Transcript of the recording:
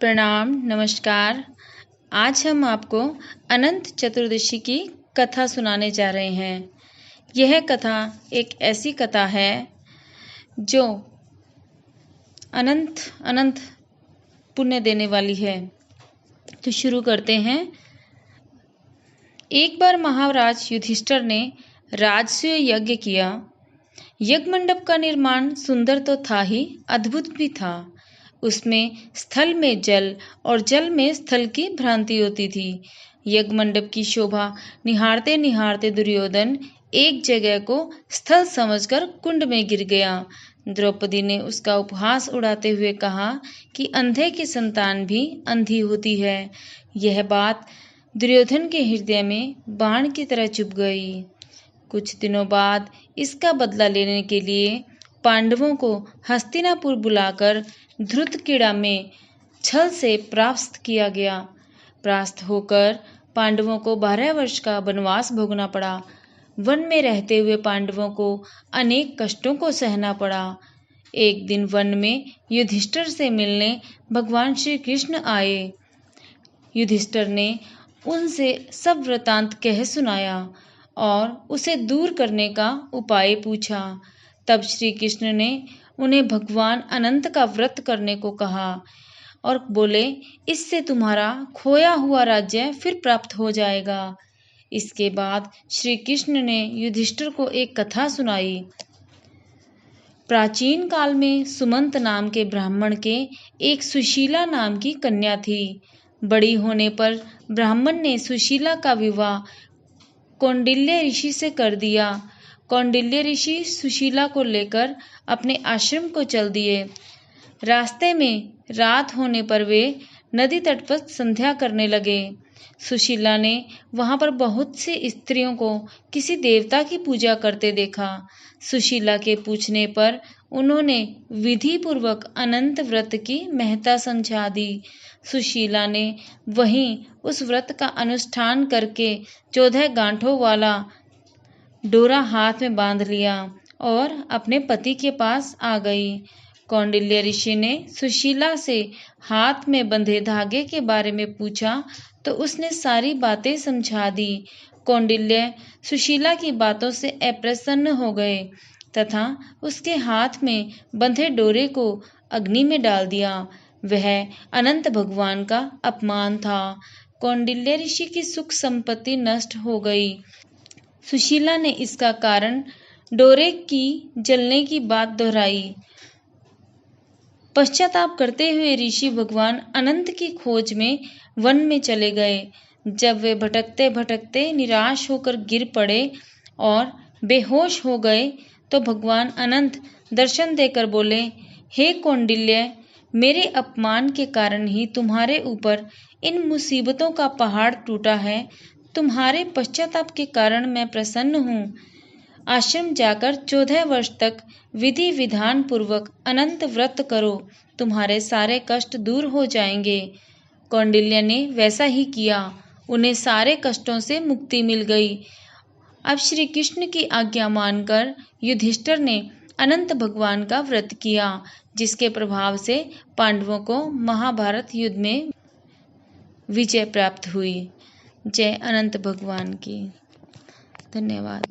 प्रणाम, नमस्कार। आज हम आपको अनंत चतुर्दशी की कथा सुनाने जा रहे हैं। यह कथा एक ऐसी कथा है जो अनंत अनंत पुण्य देने वाली है। तो शुरू करते हैं। एक बार महाराज युधिष्ठिर ने राजसूय यज्ञ किया। यज्ञ मंडप का निर्माण सुंदर तो था ही, अद्भुत भी था। उसमें स्थल में जल और जल में स्थल की भ्रांति होती थी। यज्ञ मंडप की शोभा निहारते निहारते दुर्योधन एक जगह को स्थल समझकर कुंड में गिर गया। द्रौपदी ने उसका उपहास उड़ाते हुए कहा कि अंधे की संतान भी अंधी होती है। यह बात दुर्योधन के हृदय में बाण की तरह चुभ गई। कुछ दिनों बाद इसका बदला लेने के लिए पांडवों को हस्तिनापुर बुलाकर धृतकीड़ा में छल से परास्त किया गया। परास्त होकर पांडवों को 12 वर्ष का वनवास भोगना पड़ा। वन में रहते हुए पांडवों को अनेक कष्टों को सहना पड़ा। एक दिन वन में युधिष्ठिर से मिलने भगवान श्री कृष्ण आए। युधिष्ठिर ने उनसे सब वृतांत कह सुनाया और उसे दूर करने का उपाय पूछा। तब श्री कृष्ण ने उन्हें भगवान अनंत का व्रत करने को कहा और बोले, इससे तुम्हारा खोया हुआ राज्य फिर प्राप्त हो जाएगा। इसके बाद श्री कृष्ण ने युधिष्ठिर को एक कथा सुनाई। प्राचीन काल में सुमंत नाम के ब्राह्मण के एक सुशीला नाम की कन्या थी। बड़ी होने पर ब्राह्मण ने सुशीला का विवाह कौंडिल्य ऋषि से कर दिया। कौंडिल्य ऋषि सुशीला को लेकर अपने आश्रम को चल दिए। रास्ते में रात होने पर वे नदी तट पर संध्या करने लगे। सुशीला ने वहां पर बहुत सी स्त्रियों को किसी देवता की पूजा करते देखा। सुशीला के पूछने पर उन्होंने विधि पूर्वक अनंत व्रत की महत्ता समझा दी। सुशीला ने वहीं उस व्रत का अनुष्ठान करके 14 गांठों वाला डोरा हाथ में बांध लिया और अपने पति के पास आ गई। कौंडिल्य ऋषि ने सुशीला से हाथ में बंधे धागे के बारे में पूछा तो उसने सारी बातें समझा दी। कौंडिल्य सुशीला की बातों से अप्रसन्न हो गए तथा उसके हाथ में बंधे डोरे को अग्नि में डाल दिया। वह अनंत भगवान का अपमान था। कौंडिल्य ऋषि की सुख संपत्ति नष्ट हो गई। सुशीला ने इसका कारण डोरे की जलने की बात दोहराई। पश्चाताप करते हुए ऋषि भगवान अनंत की खोज में वन में चले गए। जब वे भटकते भटकते निराश होकर गिर पड़े और बेहोश हो गए तो भगवान अनंत दर्शन देकर बोले, हे कौंडिल्य, मेरे अपमान के कारण ही तुम्हारे ऊपर इन मुसीबतों का पहाड़ टूटा है। तुम्हारे पश्चाताप के कारण मैं प्रसन्न हूँ। आश्रम जाकर 14 वर्ष तक विधि विधान पूर्वक अनंत व्रत करो, तुम्हारे सारे कष्ट दूर हो जाएंगे। कौंडिल्य ने वैसा ही किया। उन्हें सारे कष्टों से मुक्ति मिल गई। अब श्री कृष्ण की आज्ञा मानकर युधिष्ठिर ने अनंत भगवान का व्रत किया, जिसके प्रभाव से पांडवों को महाभारत युद्ध में विजय प्राप्त हुई। जय अनंत भगवान की। धन्यवाद।